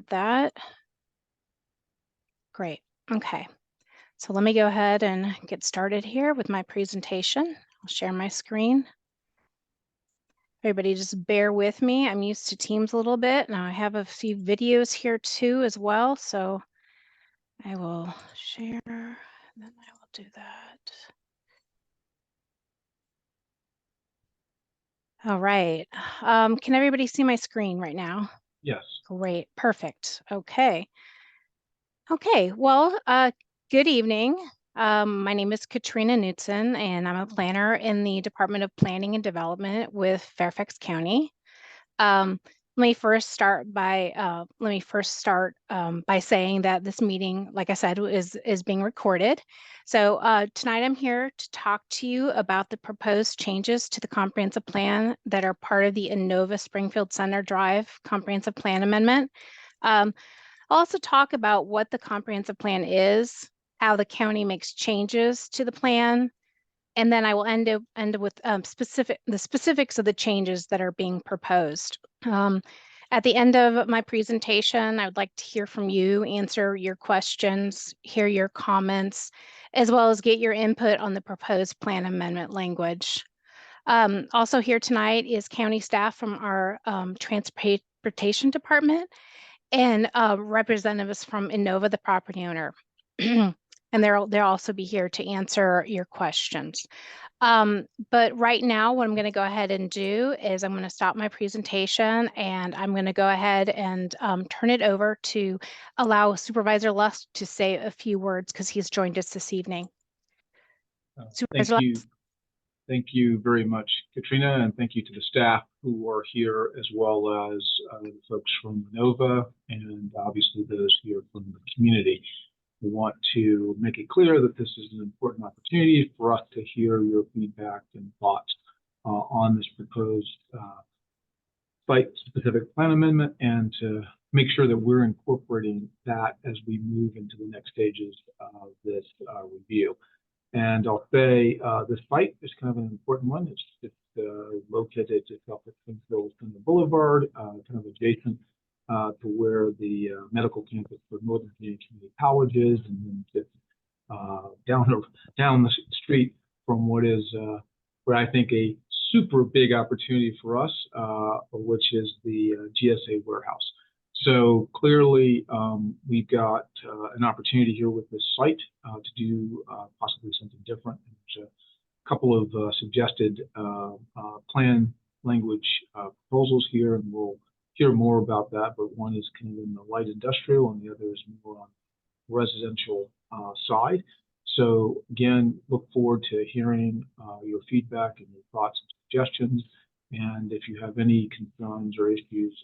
that. Great. Okay. So let me go ahead and get started here with my presentation. I'll share my screen. Everybody just bear with me. I'm used to Teams a little bit. Now I have a few videos here too as well. So I will share, and then I will do that. All right. Can everybody see my screen right now? Yes. Great. Perfect. Okay. Okay. Well, good evening. My name is Katrina Knutson, and I'm a planner in the Department of Planning and Development with Fairfax County. Let me first start by saying that this meeting, like I said, is being recorded. So tonight I'm here to talk to you about the proposed changes to the comprehensive plan that are part of the Inova-Springfield Center Drive Comprehensive Plan Amendment. I'll also talk about what the comprehensive plan is, how the county makes changes to the plan, and then I will end with the specifics of the changes that are being proposed. At the end of my presentation, I would like to hear from you, answer your questions, hear your comments, as well as get your input on the proposed plan amendment language. Also here tonight is county staff from our transportation department and representatives from Inova, the property owner. And they'll also be here to answer your questions. But right now, what I'm going to go ahead and do is I'm going to stop my presentation and I'm going to go ahead and turn it over to allow Supervisor Lusk to say a few words because he's joined us this evening. Supervisor Lusk? Thank you very much, Katrina, and thank you to the staff who are here, as well as the folks from Inova and obviously those here from the community. We want to make it clear that this is an important opportunity for us to hear your feedback and thoughts on this proposed site-specific plan amendment, and to make sure that we're incorporating that as we move into the next stages of this review. And I'll say this site is kind of an important one. It's located just off of Springfield Boulevard, kind of adjacent to where the medical campus for Northern Virginia Community College is, and then just down the street from what is what I think a super big opportunity for us, which is the GSA warehouse. So clearly, we've got an opportunity here with this site to do possibly something different. There's a couple of suggested plan language proposals here, and we'll hear more about that. But one is kind of in the light industrial, and the other is more on residential side. So again, look forward to hearing your feedback and your thoughts and suggestions. And if you have any concerns or issues,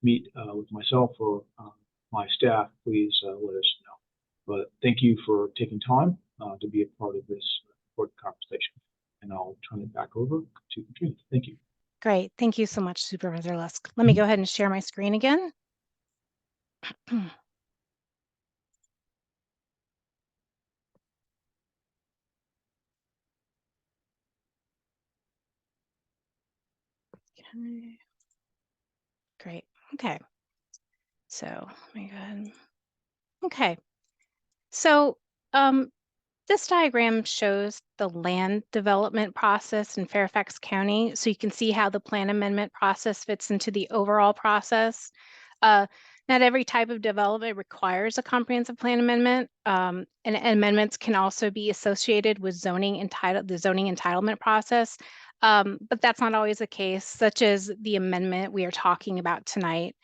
meet with myself or my staff, please let us know. But thank you for taking time to be a part of this important conversation. And I'll turn it back over to Katrina. Thank you. Great. Thank you so much, Supervisor Lusk. Let me go ahead and share my screen again. Okay. Great. Okay. So let me go ahead. Okay. So this diagram shows the land development process in Fairfax County. So you can see how the plan amendment process fits into the overall process. Not every type of development requires a comprehensive plan amendment, and amendments can also be associated with the zoning entitlement process. But that's not always the case, such as the amendment we are talking about tonight.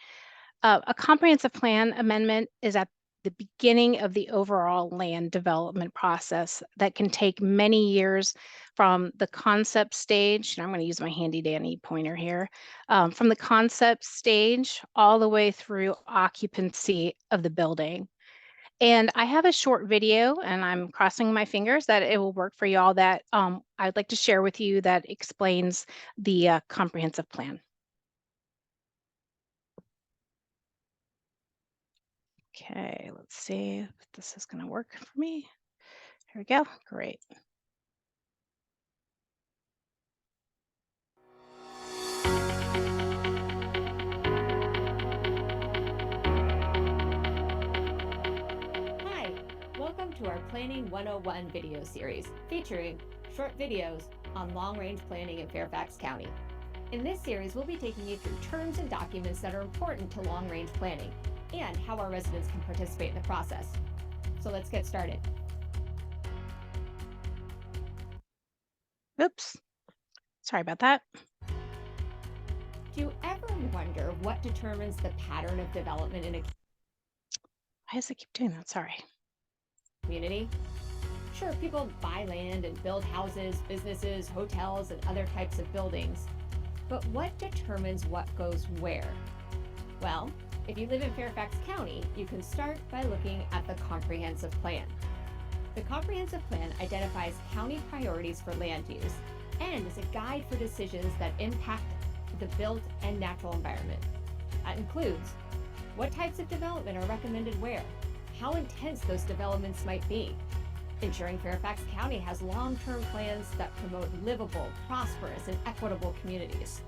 A comprehensive plan amendment is at the beginning of the overall land development process that can take many years from the concept stage. And I'm going to use my handy dandy pointer here, from the concept stage all the way through occupancy of the building. And I have a short video, and I'm crossing my fingers that it will work for you all, that I'd like to share with you that explains the comprehensive plan. Okay, let's see if this is going to work for me. Here we go. Great. to our Planning 101 video series featuring short videos on long-range planning in Fairfax County. In this series, we'll be taking you through terms and documents that are important to long-range planning and how our residents can participate in the process. So let's get started. Oops, sorry about that. Do you ever wonder what determines the pattern of development in a Why does it keep doing that? Sorry. community? Sure, people buy land and build houses, businesses, hotels, and other types of buildings. But what determines what goes where? Well, if you live in Fairfax County, you can start by looking at the comprehensive plan. The comprehensive plan identifies county priorities for land use and is a guide for decisions that impact the built and natural environment. That includes what types of development are recommended where, how intense those developments might be, ensuring Fairfax County has long-term plans that promote livable, prosperous, and equitable communities.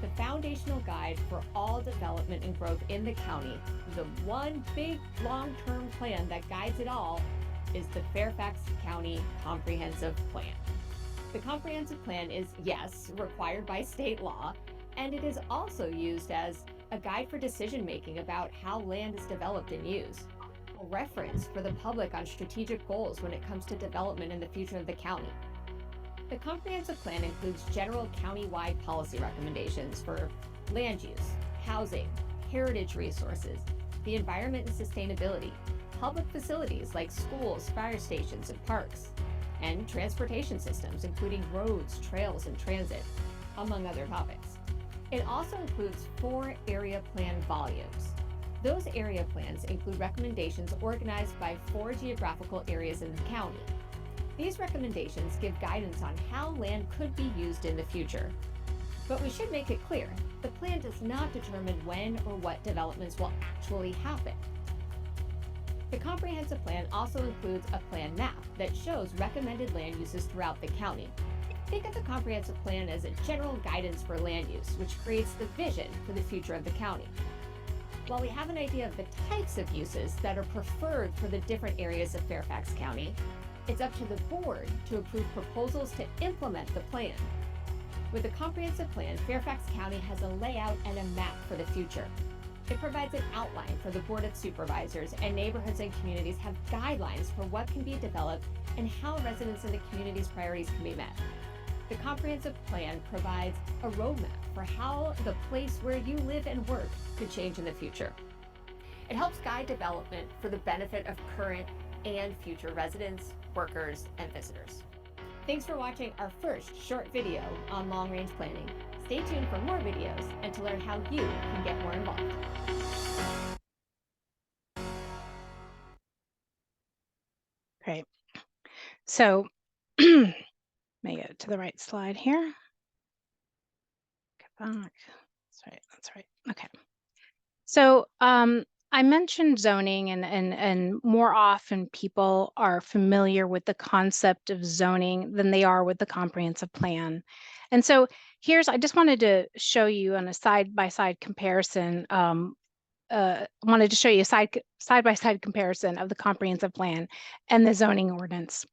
The foundational guide for all development and growth in the county, the one big long-term plan that guides it all, is the Fairfax County Comprehensive Plan. The Comprehensive Plan is, yes, required by state law, and it is also used as a guide for decision-making about how land is developed and used, a reference for the public on strategic goals when it comes to development in the future of the county. The Comprehensive Plan includes general county-wide policy recommendations for land use, housing, heritage resources, the environment and sustainability, public facilities like schools, fire stations, and parks, and transportation systems, including roads, trails, and transit, among other topics. It also includes 4 area plan volumes. Those area plans include recommendations organized by 4 geographical areas in the county. These recommendations give guidance on how land could be used in the future. But we should make it clear, the plan does not determine when or what developments will actually happen. The comprehensive plan also includes a plan map that shows recommended land uses throughout the county. Think of the comprehensive plan as a general guidance for land use, which creates the vision for the future of the county. While we have an idea of the types of uses that are preferred for the different areas of Fairfax County, it's up to the board to approve proposals to implement the plan. With the comprehensive plan, Fairfax County has a layout and a map for the future. It provides an outline for the Board of Supervisors, and neighborhoods and communities have guidelines for what can be developed and how residents in the community's priorities can be met. The comprehensive plan provides a roadmap for how the place where you live and work could change in the future. It helps guide development for the benefit of current and future residents, workers, and visitors. Thanks for watching our first short video on long-range planning. Stay tuned for more videos and to learn how you can get more involved. Great. So let me get to the right slide here. Get back. That's right. Okay. So I mentioned zoning, and more often people are familiar with the concept of zoning than they are with the comprehensive plan. And so I just wanted to show you on a side-by-side comparison. Wanted to show you a side-by-side comparison of the comprehensive plan and the zoning ordinance.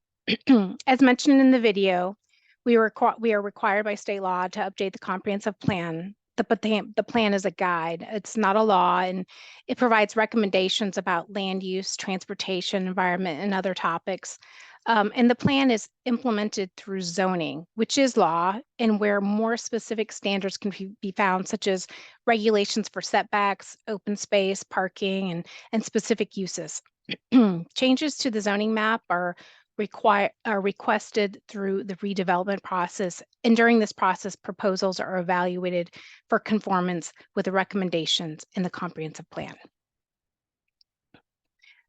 As mentioned in the video, we are required by state law to update the comprehensive plan. But the plan is a guide. It's not a law, and it provides recommendations about land use, transportation, environment, and other topics. And the plan is implemented through zoning, which is law, and where more specific standards can be found, such as regulations for setbacks, open space, parking, and specific uses. Changes to the zoning map are requested through the redevelopment process, and during this process, proposals are evaluated for conformance with the recommendations in the comprehensive plan.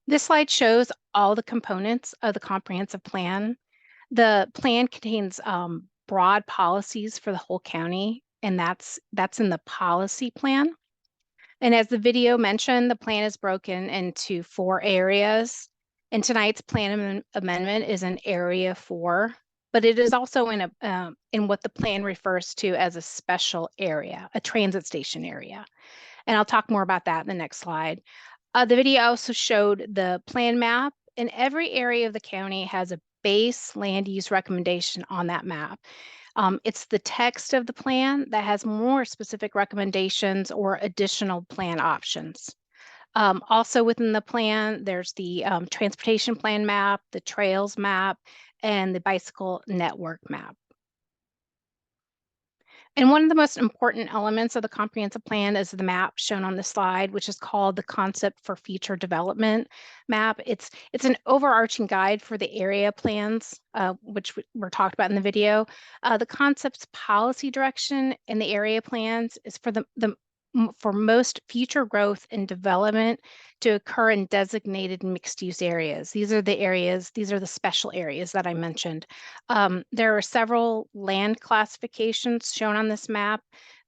This slide shows all the components of the comprehensive plan. The plan contains broad policies for the whole county, and that's in the policy plan. And as the video mentioned, the plan is broken into 4 areas. And tonight's plan amendment is in area 4, but it is also in what the plan refers to as a special area, a transit station area. And I'll talk more about that in the next slide. The video also showed the plan map and every area of the county has a base land use recommendation on that map. It's the text of the plan that has more specific recommendations or additional plan options. Also within the plan, there's the transportation plan map, the trails map, and the bicycle network map. And one of the most important elements of the comprehensive plan is the map shown on the slide, which is called the Concept for Future Development map. It's an overarching guide for the area plans, which were talked about in the video. The concept's policy direction in the area plans is for for most future growth and development to occur in designated mixed-use areas. These are the special areas that I mentioned. There are several land classifications shown on this map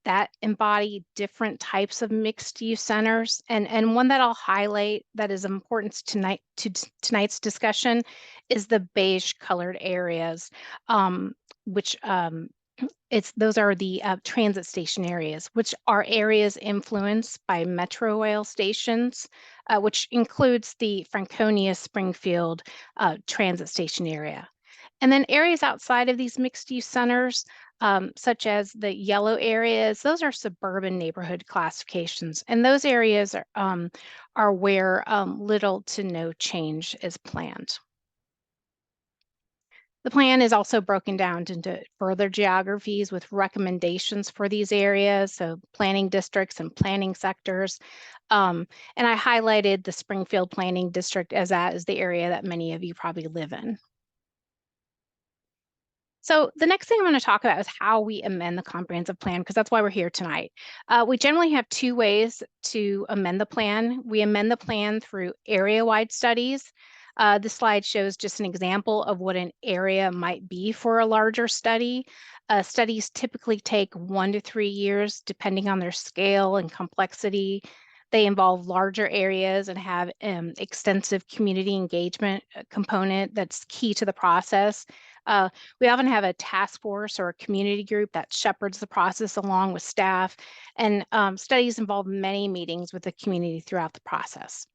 that embody different types of mixed-use centers. And one that I'll highlight that is important to tonight's discussion is the beige-colored areas, which those are the transit station areas, which are areas influenced by metro rail stations, which includes the Franconia-Springfield transit station area. And then areas outside of these mixed-use centers, such as the yellow areas, those are suburban neighborhood classifications. And those areas are where little to no change is planned. The plan is also broken down into further geographies with recommendations for these areas, so planning districts and planning sectors. And I highlighted the Springfield Planning District as that is the area that many of you probably live in. So the next thing I'm going to talk about is how we amend the comprehensive plan, because that's why we're here tonight. We generally have two ways to amend the plan. We amend the plan through area-wide studies. This slide shows just an example of what an area might be for a larger study. Studies typically take 1 to 3 years, depending on their scale and complexity. They involve larger areas and have extensive community engagement component that's key to the process. We often have a task force or a community group that shepherds the process along with staff, and studies involve many meetings with the community throughout the process.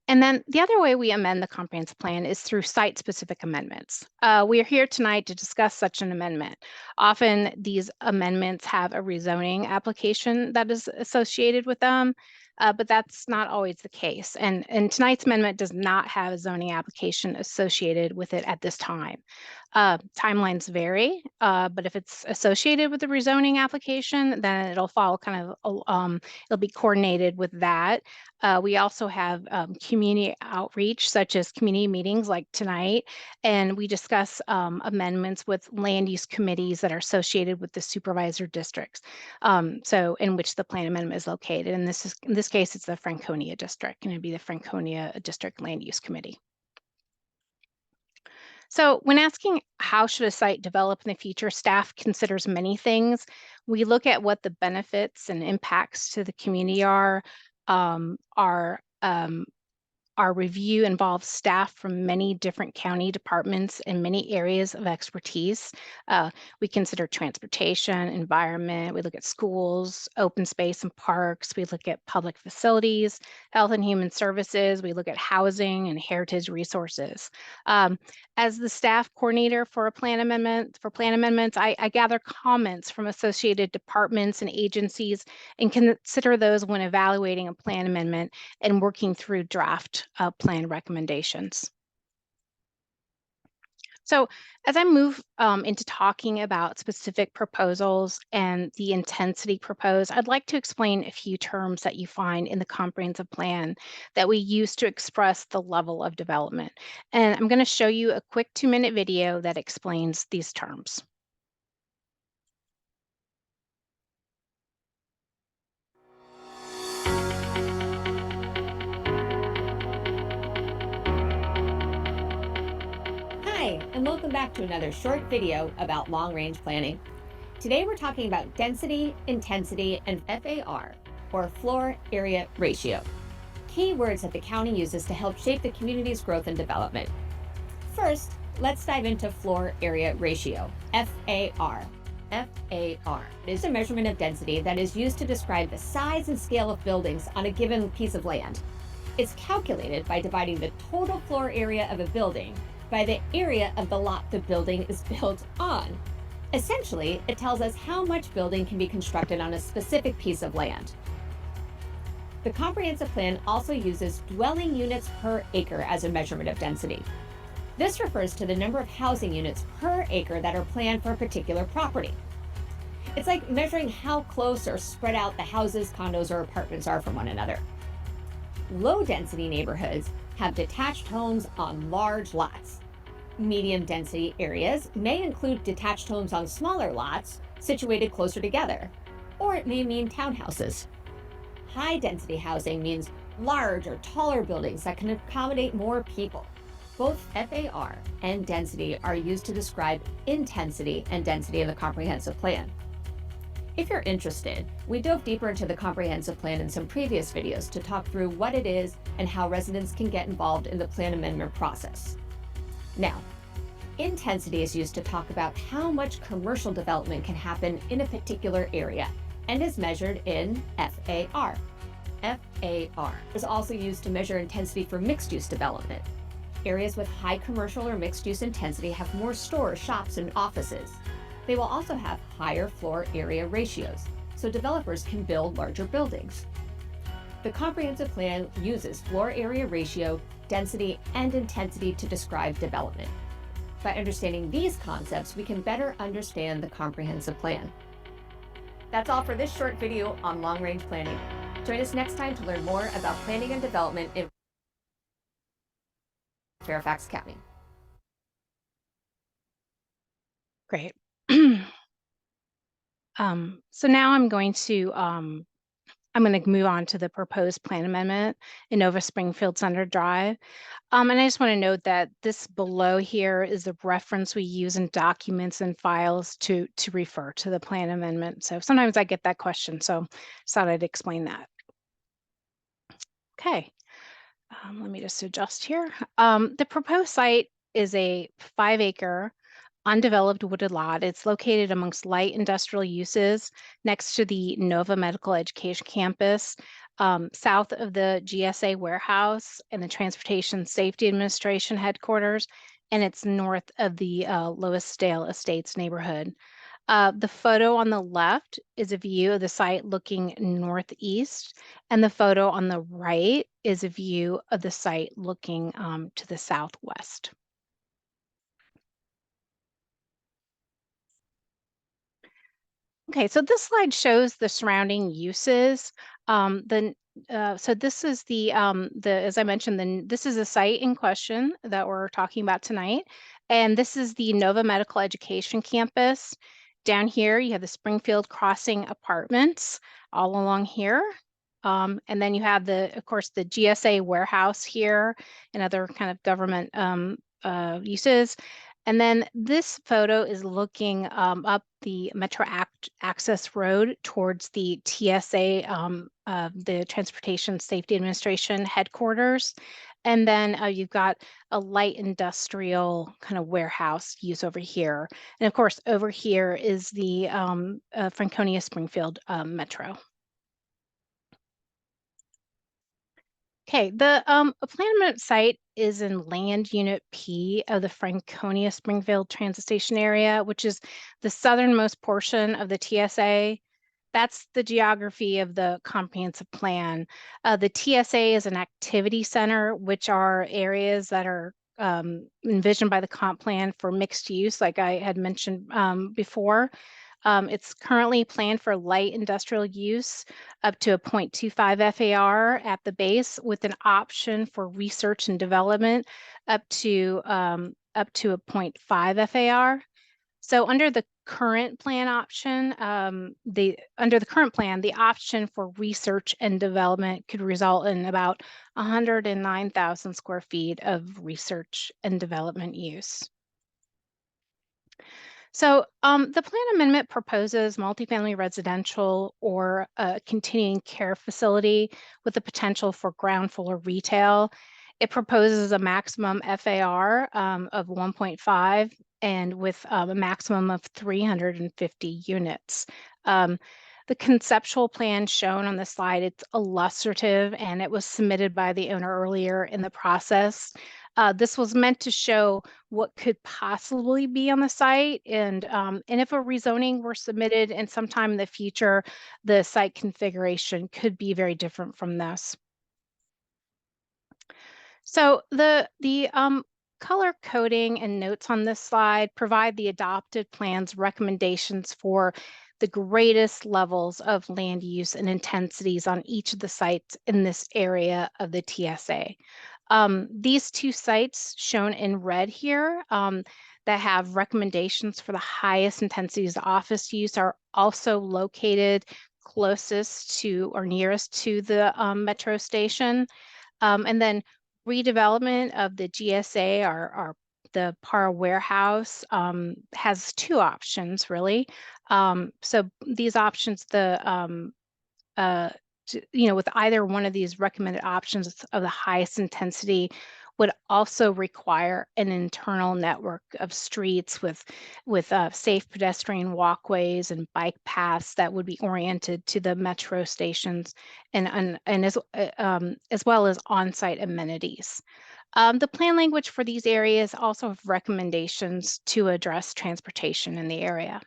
And then the other way we amend the comprehensive plan is through site-specific amendments. We are here tonight to discuss such an amendment. Often these amendments have a rezoning application that is associated with them, but that's not always the case. And tonight's amendment does not have a zoning application associated with it at this time. Timelines vary, but if it's associated with the rezoning application, then it'll follow it'll be coordinated with that. We also have community outreach, such as community meetings like tonight, and we discuss amendments with land use committees that are associated with the supervisor districts, so in which the plan amendment is located. And in this case, it's the Franconia district, and it'd be the Franconia District Land Use Committee. So when asking how should a site develop in the future, staff considers many things. We look at what the benefits and impacts to the community are. Our review involves staff from many different county departments and many areas of expertise. We consider transportation, environment, we look at schools, open space and parks, we look at public facilities, health and human services, we look at housing and heritage resources. As the staff coordinator for plan amendments, I gather comments from associated departments and agencies and consider those when evaluating a plan amendment and working through draft plan recommendations. So as I move into talking about specific proposals and the intensity proposed, I'd like to explain a few terms that you find in the comprehensive plan that we use to express the level of development. And I'm going to show you a quick 2-minute video that explains these terms. Hi, and welcome back to another short video about long-range planning. Today we're talking about density, intensity, and FAR, or floor area ratio, key words that the county uses to help shape the community's growth and development. First, let's dive into floor area ratio, FAR. FAR is a measurement of density that is used to describe the size and scale of buildings on a given piece of land. It's calculated by dividing the total floor area of a building by the area of the lot the building is built on. Essentially, it tells us how much building can be constructed on a specific piece of land. The comprehensive plan also uses dwelling units per acre as a measurement of density. This refers to the number of housing units per acre that are planned for a particular property. It's like measuring how close or spread out the houses, condos, or apartments are from one another. Low-density neighborhoods have detached homes on large lots. Medium-density areas may include detached homes on smaller lots situated closer together, or it may mean townhouses. High-density housing means large or taller buildings that can accommodate more people. Both FAR and density are used to describe intensity and density in the comprehensive plan. If you're interested, we dove deeper into the comprehensive plan in some previous videos to talk through what it is and how residents can get involved in the plan amendment process. Now, intensity is used to talk about how much commercial development can happen in a particular area and is measured in FAR. FAR is also used to measure intensity for mixed-use development. Areas with high commercial or mixed-use intensity have more stores, shops, and offices. They will also have higher floor area ratios, so developers can build larger buildings. The comprehensive plan uses floor area ratio, density, and intensity to describe development. By understanding these concepts, we can better understand the comprehensive plan. That's all for this short video on long-range planning. Join us next time to learn more about planning and development in Fairfax County. Great. So now I'm going to move on to the proposed plan amendment Inova-Springfield Center Drive. And I just want to note that this below here is the reference we use in documents and files to refer to the plan amendment. So sometimes I get that question, so just thought I'd explain that. Okay, let me just adjust here. The proposed site is a 5-acre undeveloped wooded lot. It's located amongst light industrial uses next to the Nova Medical Education Campus, south of the GSA warehouse and the Transportation Safety Administration headquarters, and it's north of the Loisdale Estates neighborhood. The photo on the left is a view of the site looking northeast, and the photo on the right is a view of the site looking to the southwest. Okay, so this slide shows the surrounding uses. So this is as I mentioned, this is the site in question that we're talking about tonight, and this is the Nova Medical Education Campus. Down here, you have the Springfield Crossing Apartments all along here, and then you have of course, the GSA warehouse here and other kind of government uses. And then this photo is looking up the Metro Access Road towards the TSA, the Transportation Safety Administration headquarters. And then you've got a light industrial kind of warehouse use over here. And of course, over here is the Franconia-Springfield Metro. Okay, the plan amendment site is in Land Unit P of the Franconia-Springfield Transit Station area, which is the southernmost portion of the TSA. That's the geography of the comprehensive plan. The TSA is an activity center, which are areas that are envisioned by the comp plan for mixed use, like I had mentioned before. It's currently planned for light industrial use up to a 0.25 FAR at the base, with an option for research and development up to a 0.5 FAR. So under the current plan option, the option for research and development could result in about 109,000 square feet of research and development use. So the plan amendment proposes multifamily residential or a continuing care facility with the potential for ground floor retail. It proposes a maximum FAR of 1.5 and with a maximum of 350 units. The conceptual plan shown on the slide, it's illustrative and it was submitted by the owner earlier in the process. This was meant to show what could possibly be on the site, and if a rezoning were submitted in sometime in the future, the site configuration could be very different from this. So the color coding and notes on this slide provide the adopted plan's recommendations for the greatest levels of land use and intensities on each of the sites in this area of the TSA. These two sites shown in red here that have recommendations for the highest intensities of office use are also located closest to or nearest to the metro station. And then redevelopment of the GSA or the Para warehouse has two options really. So these options, with either one of these recommended options of the highest intensity would also require an internal network of streets with safe pedestrian walkways and bike paths that would be oriented to the metro stations and as well as on-site amenities. The plan language for these areas also have recommendations to address transportation in the area.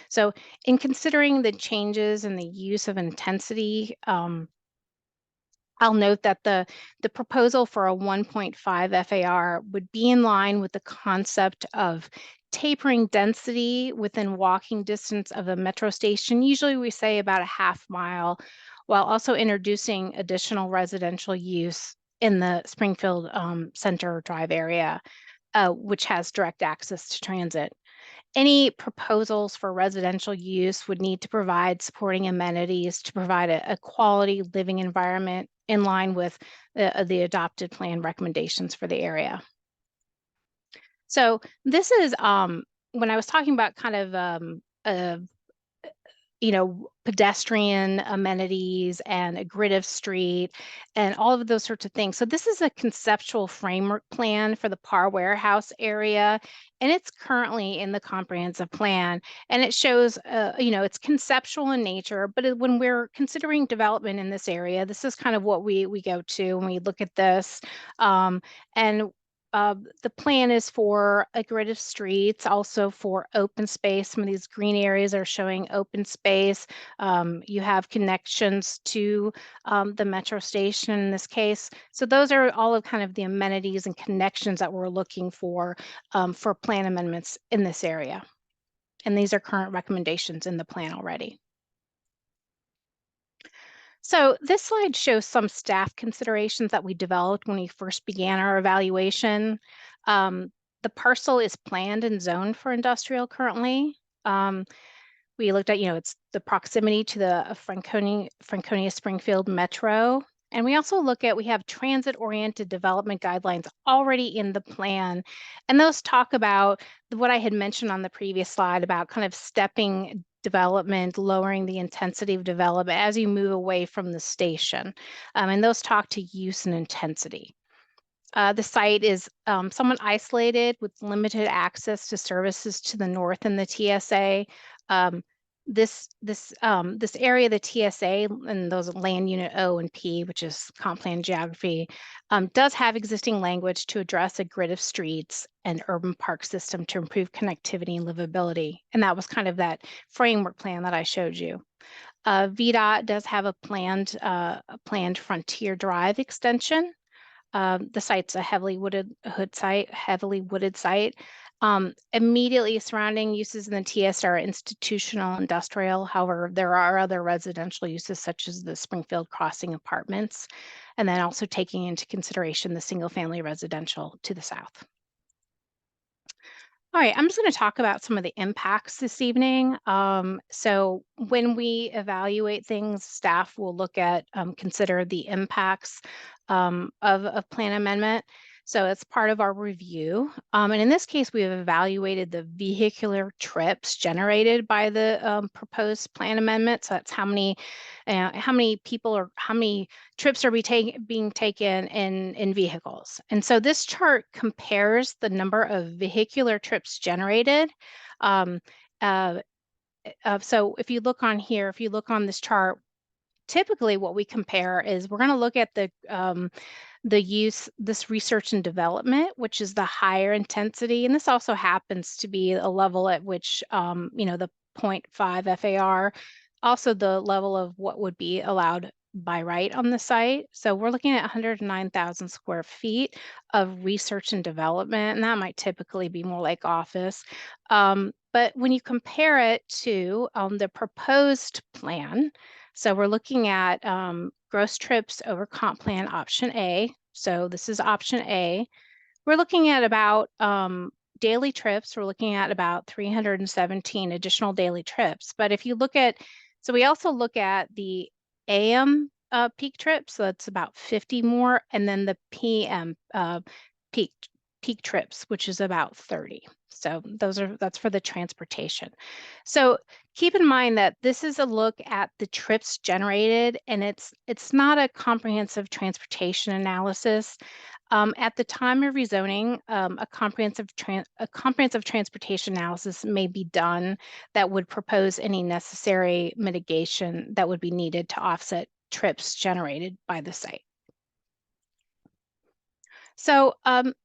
So in considering the changes in the use of intensity, I'll note that the proposal for a 1.5 FAR would be in line with the concept of tapering density within walking distance of a metro station. Usually we say about a half mile, while also introducing additional residential use in the Springfield Center Drive area, which has direct access to transit. Any proposals for residential use would need to provide supporting amenities to provide a quality living environment in line with the adopted plan recommendations for the area. So this is when I was talking about kind of pedestrian amenities and a grid of street and all of those sorts of things. So this is a conceptual framework plan for the Par warehouse area, and it's currently in the comprehensive plan. And it shows, it's conceptual in nature, but when we're considering development in this area, this is kind of what we go to when we look at this. And the plan is for a grid of streets, also for open space. Some of these green areas are showing open space. You have connections to the metro station in this case. So those are all of kind of the amenities and connections that we're looking for plan amendments in this area. And these are current recommendations in the plan already. So this slide shows some staff considerations that we developed when we first began our evaluation. The parcel is planned and zoned for industrial currently. We looked at, it's the proximity to the Franconia Springfield Metro. And we also we have transit-oriented development guidelines already in the plan. And those talk about what I had mentioned on the previous slide about kind of stepping development, lowering the intensity of development as you move away from the station. And those talk to use and intensity. The site is somewhat isolated with limited access to services to the north in the TSA. This area, the TSA, and those land unit O and P, which is comp plan geography, does have existing language to address a grid of streets and urban park system to improve connectivity and livability. And that was kind of that framework plan that I showed you. VDOT does have a planned Frontier Drive extension. The site's a heavily wooded site. Immediately surrounding uses in the TS are institutional, industrial. However, there are other residential uses such as the Springfield Crossing apartments, and then also taking into consideration the single family residential to the south. All right, I'm just going to talk about some of the impacts this evening. So when we evaluate things, staff will consider the impacts of plan amendment. So it's part of our review. And in this case, we have evaluated the vehicular trips generated by the proposed plan amendment. So that's how many people or how many trips are being taken in vehicles. And so this chart compares the number of vehicular trips generated so if you look on here, if you look on this chart, typically what we compare is we're going to look at this research and development, which is the higher intensity. And this also happens to be a level at which, the 0.5 FAR, also the level of what would be allowed by right on the site. So we're looking at 109,000 square feet of research and development, and that might typically be more like office. But when you compare it to the proposed plan, so we're looking at gross trips over comp plan option A. So this is option A. We're looking at about daily trips. We're looking at about 317 additional daily trips. But if you look at, so we also look at the AM peak trips. So that's about 50 more. And then the PM peak trips, which is about 30. So that's for the transportation. So keep in mind that this is a look at the trips generated, and it's not a comprehensive transportation analysis. At the time of rezoning, a comprehensive transportation analysis may be done that would propose any necessary mitigation that would be needed to offset trips generated by the site. So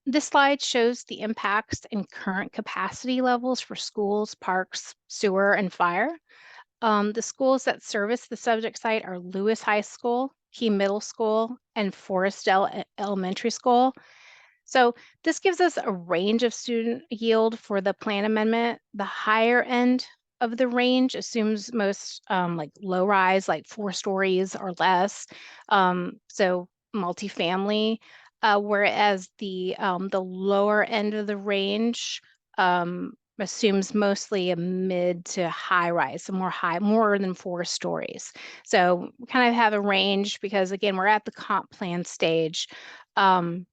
this slide shows the impacts and current capacity levels for schools, parks, sewer, and fire. The schools that service the subject site are Lewis High School, Key Middle School, and Forestdale Elementary School. So this gives us a range of student yield for the plan amendment. The higher end of the range assumes most like low rise, like 4 stories or less. So multifamily, whereas the lower end of the range assumes mostly a mid to high rise, so more than 4 stories. So we kind of have a range because again, we're at the comp plan stage. And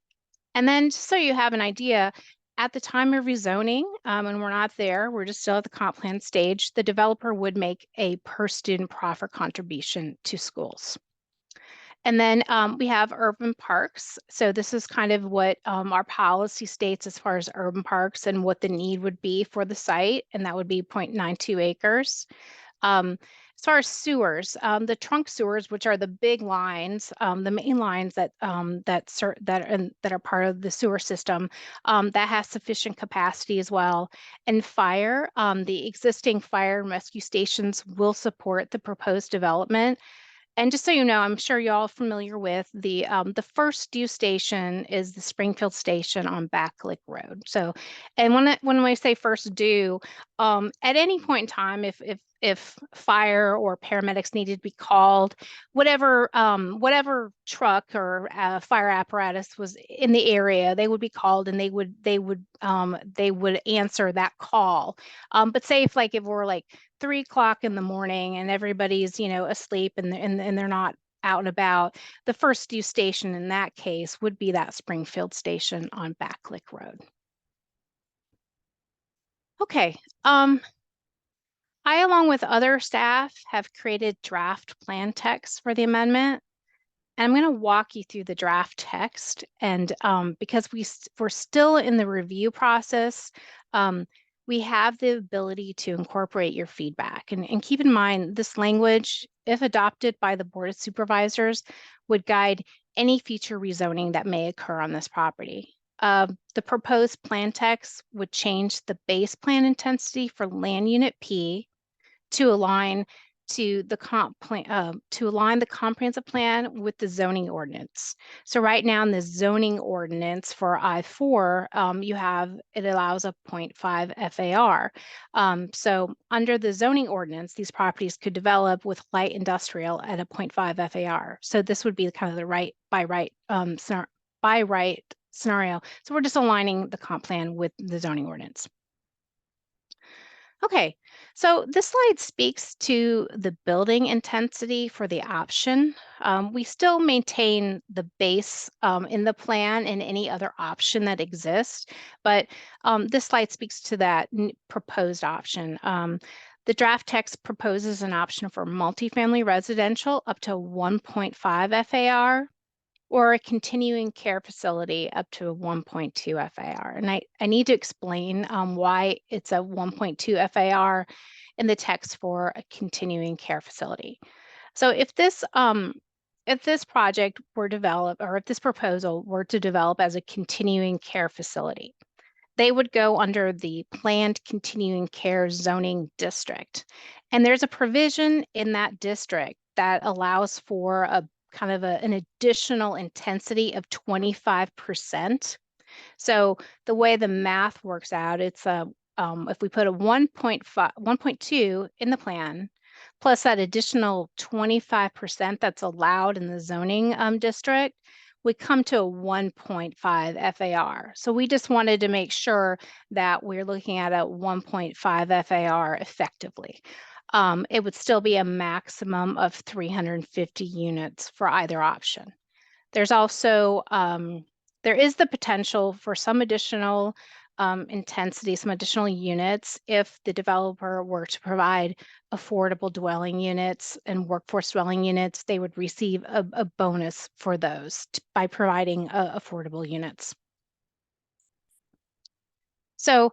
then just so you have an idea, at the time of rezoning, and we're not there, we're just still at the comp plan stage, the developer would make a per student profit contribution to schools. And then we have urban parks. So this is kind of what our policy states as far as urban parks and what the need would be for the site, and that would be 0.92 acres. As far as sewers, the trunk sewers, which are the big lines, the main lines that are part of the sewer system, that has sufficient capacity as well. And fire, the existing fire and rescue stations will support the proposed development. And just so you know, I'm sure you're all familiar with the first due station is the Springfield station on Backlick Road. So, and when I say first due, at any point in time, if fire or paramedics needed to be called, whatever truck or fire apparatus was in the area, they would be called and they would answer that call. But say if we're like 3 o'clock in the morning and everybody's asleep and they're not out and about, the first due station in that case would be that Springfield station on Backlick Road. Okay. I, along with other staff, have created draft plan text for the amendment. And I'm going to walk you through the draft text. And because we're still in the review process, we have the ability to incorporate your feedback. And keep in mind, this language, if adopted by the Board of Supervisors, would guide any future rezoning that may occur on this property. The proposed plan text would change the base plan intensity for land unit P to align to the comprehensive plan with the zoning ordinance. So right now in the zoning ordinance for I-4, it allows a 0.5 FAR. So under the zoning ordinance, these properties could develop with light industrial at a 0.5 FAR. So this would be kind of the by right scenario. So we're just aligning the comp plan with the zoning ordinance. Okay, so this slide speaks to the building intensity for the option. We still maintain the base in the plan and any other option that exists, but this slide speaks to that proposed option. The draft text proposes an option for multifamily residential up to 1.5 FAR, or a continuing care facility up to a 1.2 FAR. And I need to explain why it's a 1.2 FAR. in the text for a continuing care facility. So if this project were developed, or if this proposal were to develop as a continuing care facility, they would go under the planned continuing care zoning district. And there's a provision in that district that allows for a kind of an additional intensity of 25%. So the way the math works out, it's if we put a 1.2 in the plan, plus that additional 25% that's allowed in the zoning district, we come to a 1.5 FAR. So we just wanted to make sure that we're looking at a 1.5 FAR effectively. It would still be a maximum of 350 units for either option. There's also, there is the potential for some additional intensity, some additional units if the developer were to provide affordable dwelling units and workforce dwelling units. They would receive a bonus for those by providing affordable units. So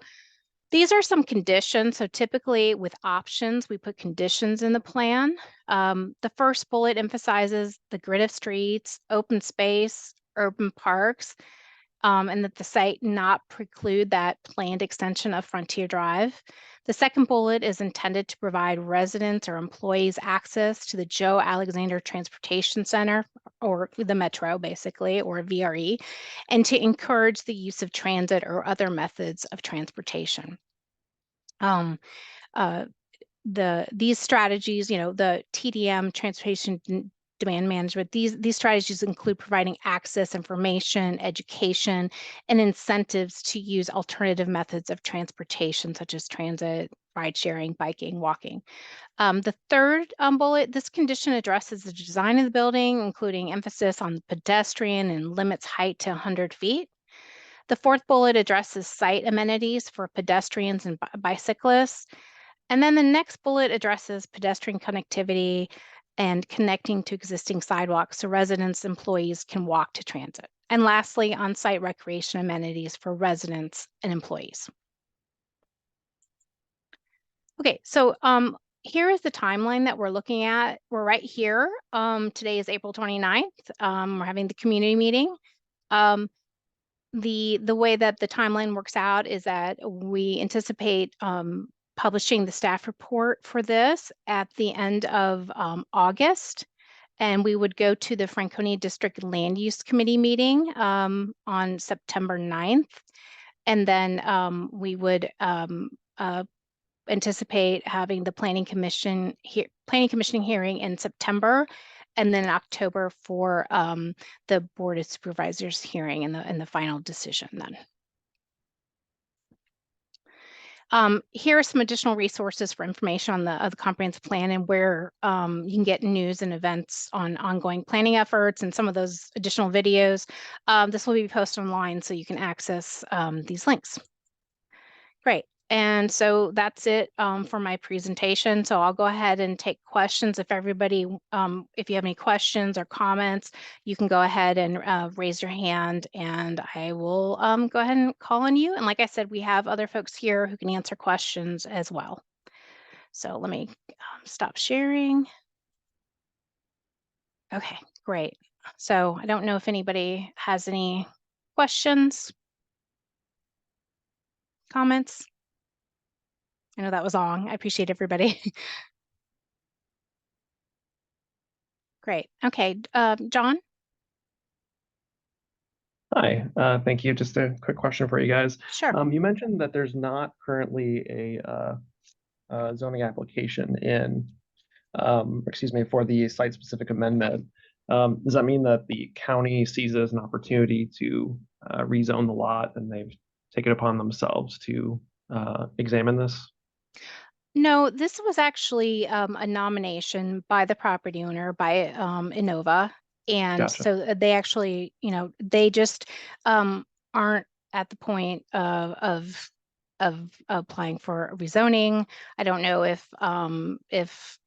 these are some conditions. So typically with options, we put conditions in the plan. The first bullet emphasizes the grid of streets, open space, urban parks, and that the site not preclude that planned extension of Frontier Drive. The second bullet is intended to provide residents or employees access to the Joe Alexander Transportation Center, or the Metro basically, or VRE, and to encourage the use of transit or other methods of transportation. These strategies, the TDM, transportation demand management, these strategies include providing access, information, education, and incentives to use alternative methods of transportation, such as transit, ride sharing, biking, walking. The third bullet, this condition addresses the design of the building, including emphasis on pedestrian and limits height to 100 feet. The fourth bullet addresses site amenities for pedestrians and bicyclists. And then the next bullet addresses pedestrian connectivity and connecting to existing sidewalks so residents, employees can walk to transit. And lastly, on-site recreation amenities for residents and employees. Okay, so here is the timeline that we're looking at. We're right here. Today is April 29th. We're having the community meeting. The way that the timeline works out is that we anticipate publishing the staff report for this at the end of August, and we would go to the Franconia District Land Use Committee meeting on September 9th, and then we would anticipate having the planning commissioning hearing in September, and then in October for the Board of Supervisors hearing and the final decision then. Here are some additional resources for information on the comprehensive plan and where you can get news and events on ongoing planning efforts and some of those additional videos. This will be posted online so you can access these links. Great. And so that's it for my presentation. So I'll go ahead and take questions. If everybody, if you have any questions or comments, you can go ahead and raise your hand and I will go ahead and call on you. And like I said, we have other folks here who can answer questions as well. So let me stop sharing. Okay, great. So I don't know if anybody has any questions, comments. I know that was long. I appreciate everybody. Great. Okay, John? Hi, thank you. Just a quick question for you guys. Sure. You mentioned that there's not currently a zoning application in, for the site-specific amendment. Does that mean that the county sees it as an opportunity to rezone the lot and they've taken it upon themselves to examine this? No, this was actually a nomination by the property owner, by Inova. And Gotcha. so they actually, they just aren't at the point of applying for rezoning. I don't know if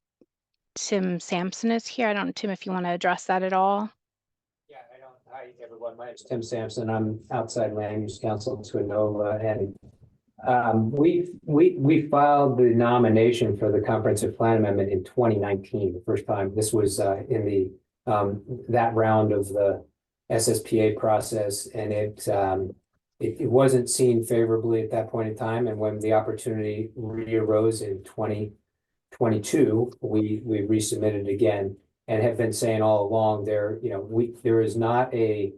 Tim Sampson is here. I don't know, Tim, if you want to address that at all. Yeah, I don't. Hi, everyone. My name is Tim Sampson. I'm outside land use counsel to Inova, and We filed the nomination for the comprehensive plan amendment in 2019, the first time. This was in the that round of the SSPA process, and it wasn't seen favorably at that point in time. And when the opportunity re-arose in 2022, we resubmitted again and have been saying all along there, there is not a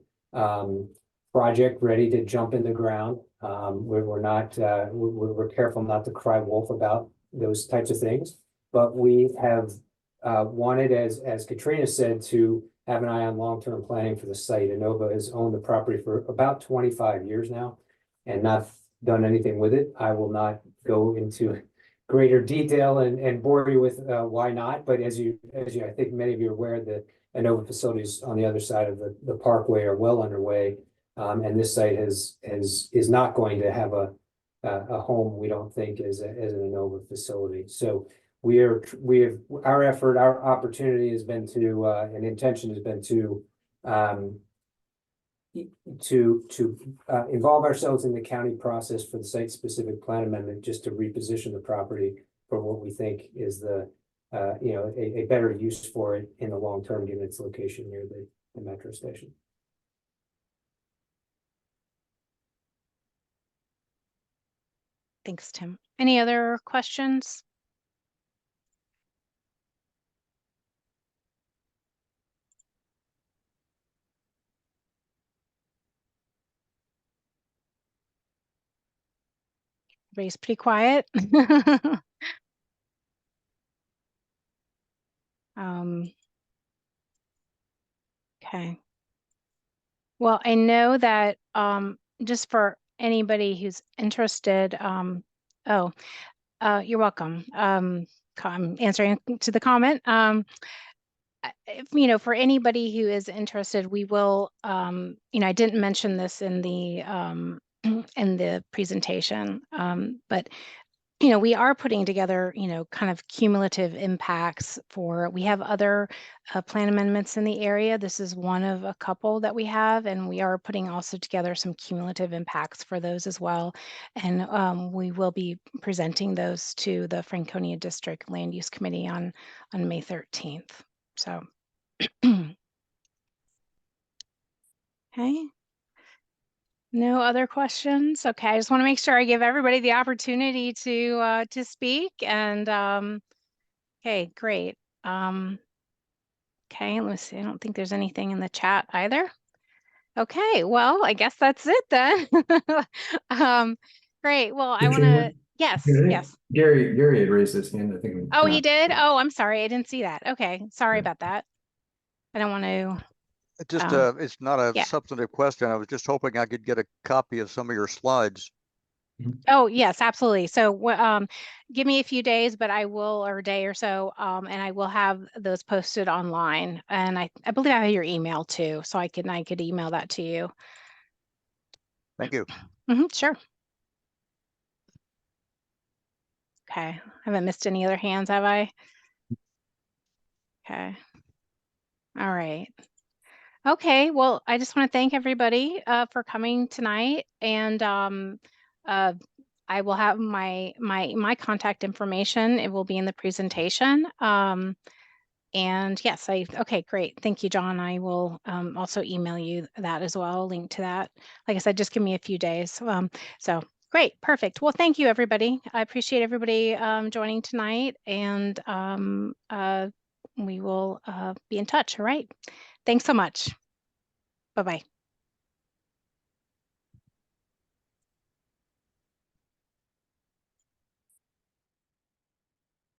project ready to jump in the ground. We're not, we're careful not to cry wolf about those types of things, but we have wanted, as Katrina said, to have an eye on long-term planning for the site. Inova has owned the property for about 25 years now and not done anything with it. I will not go into greater detail and bore you with why not, but as you, I think many of you are aware, the Inova facilities on the other side of the parkway are well underway. And this site is not going to have a home, we don't think, as an Inova facility. So our effort, our opportunity has been to, and intention has been to involve ourselves in the county process for the site-specific plan amendment, just to reposition the property for what we think is the a better use for it in the long term, given its location near the metro station. Thanks, Tim. Any other questions? Everybody's pretty quiet. Okay. Well, I know that just for anybody who's interested, you're welcome. I'm answering to the comment. For anybody who is interested, we will, I didn't mention this in the in the presentation, but we are putting together, kind of cumulative impacts we have other plan amendments in the area. This is one of a couple that we have, and we are putting also together some cumulative impacts for those as well. And we will be presenting those to the Franconia District Land Use Committee on May 13th. So, okay. No other questions? Okay, I just want to make sure I give everybody the opportunity to speak. And okay, great. Okay, let me see. I don't think there's anything in the chat either. Okay, well, I guess that's it then. Great. Well, I want to. Yes. Gary had raised his hand, I think. Oh, he did? Oh, I'm sorry. I didn't see that. Okay, sorry about that. I don't want to. Just it's not a substantive question. I was just hoping I could get a copy of some of your slides. Oh, yes, absolutely. So give me a few days, but I will, or a day or so, and I will have those posted online. And I believe I have your email too, so I could email that to you. Thank you. Sure. Okay, I haven't missed any other hands, have I? Okay. All right. Okay, well, I just want to thank everybody for coming tonight, and I will have my contact information. It will be in the presentation. And yes, okay, great. Thank you, John. I will also email you that as well, link to that. Like I said, just give me a few days. So great, perfect. Well, thank you, everybody. I appreciate everybody joining tonight, and we will be in touch. All right. Thanks so much. Bye-bye.